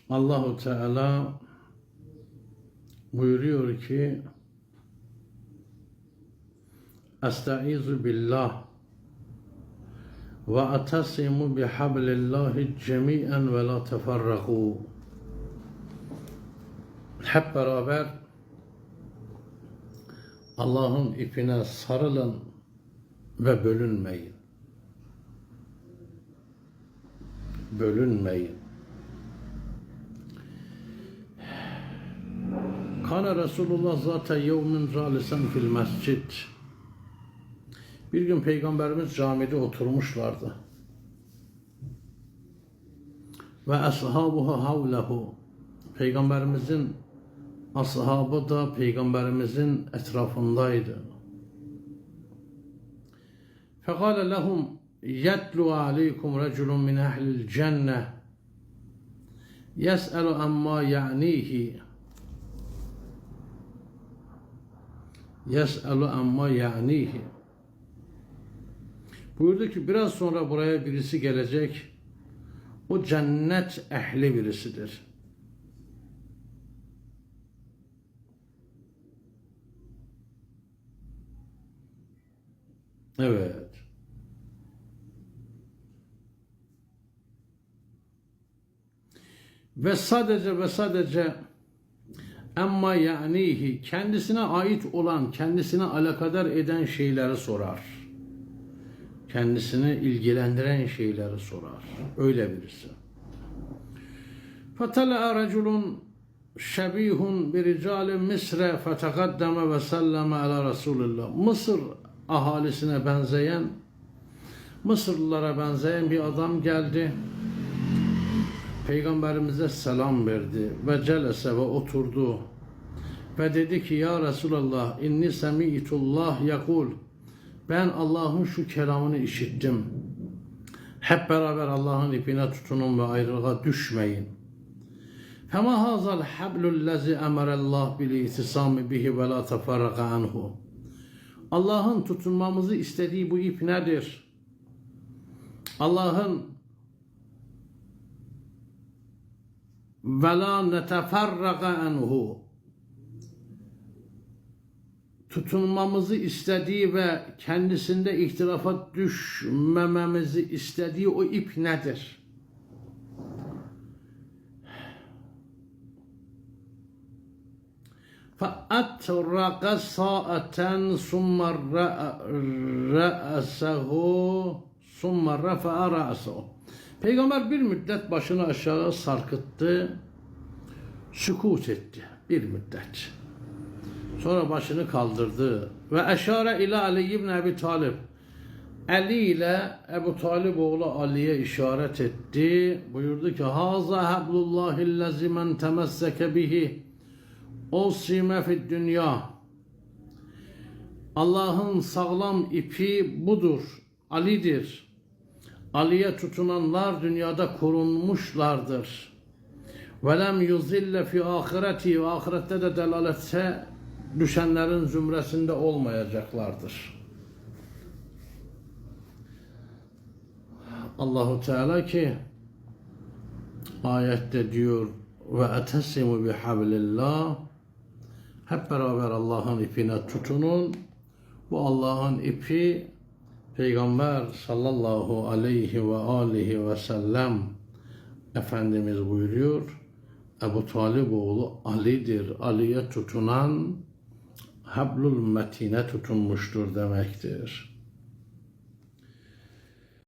Allahu Teala buyuruyor ki Estaizu billah ve atasimu bihablillahi cemi'en ve la teferraku. Hep beraber Allah'ın ipine sarılın ve bölünmeyin. Bölünmeyin. Kana Resulullah zaten yevmin jalisen fil mescid. Bir gün Peygamberimiz camide oturmuşlardı. Ve ashabuhu havlehu. Peygamberimizin ashabı da Peygamberimizin etrafındaydı. Fekale lehum yetlu aleykum reculun min ehlil cenneh yes'elu amma ya'nihi yes'elu amma ya'nihi. Buyurdu ki biraz sonra buraya birisi gelecek. O cennet ehli birisidir. Evet. Ve sadece amma ya'nihi kendisine ait olan, kendisine alakadar eden şeyleri sorar. Kendisini ilgilendiren şeyleri sorar. Öyle birisi. Fatala'a raculun şebihun bi ricalin Misre fetegaddeme ve selleme ala Resulillah. Mısır ahalisine benzeyen, Mısırlılara benzeyen bir adam geldi. Peygamberimize selam verdi ve celese ve oturdu. Ve dedi ki ya Resulallah inni semi'tullah yakul. Ben Allah'ın şu kelamını işittim. Hep beraber Allah'ın ipine tutunun ve ayrılığa düşmeyin. Fema hazal hablul lezi emarallah bil ihtisami bihi ve la teferraka anhu. Allah'ın tutunmamızı istediği bu ip nedir? Allah'ın ve la neteferraka anhu tutunmamızı istediği ve kendisinde ihtilafa düşmememizi istediği o ip nedir? فَأَتْرَقَ سَاءَةً ثُمَّ رَأَسَهُ ثُمَّ رَفَعَ رَأْسَهُ. Peygamber bir müddet başını aşağı sarkıttı, sükût etti bir müddet. Sonra başını kaldırdı ve eşare ila Ali ibn Ebi Talib. Ali ile Ebu Talib oğlu Ali'ye işaret etti. Buyurdu ki haza hablullahillezi men temesseke bihi usime fid dünya. Allah'ın sağlam ipi budur. Ali'dir. Ali'ye tutunanlar dünyada korunmuşlardır. Ve lem yuzille fi ahireti ve ahirette de delaletse düşenlerin zümresinde olmayacaklardır. Allahu Teala ki ayette diyor ve etesimu bihablillah, hep beraber Allah'ın ipine tutunun. Bu Allah'ın ipi Peygamber sallallahu aleyhi ve aleyhi ve sellem Efendimiz buyuruyor. Ebu Talib oğlu Ali'dir. Ali'ye tutunan hablul metine tutunmuştur demektir.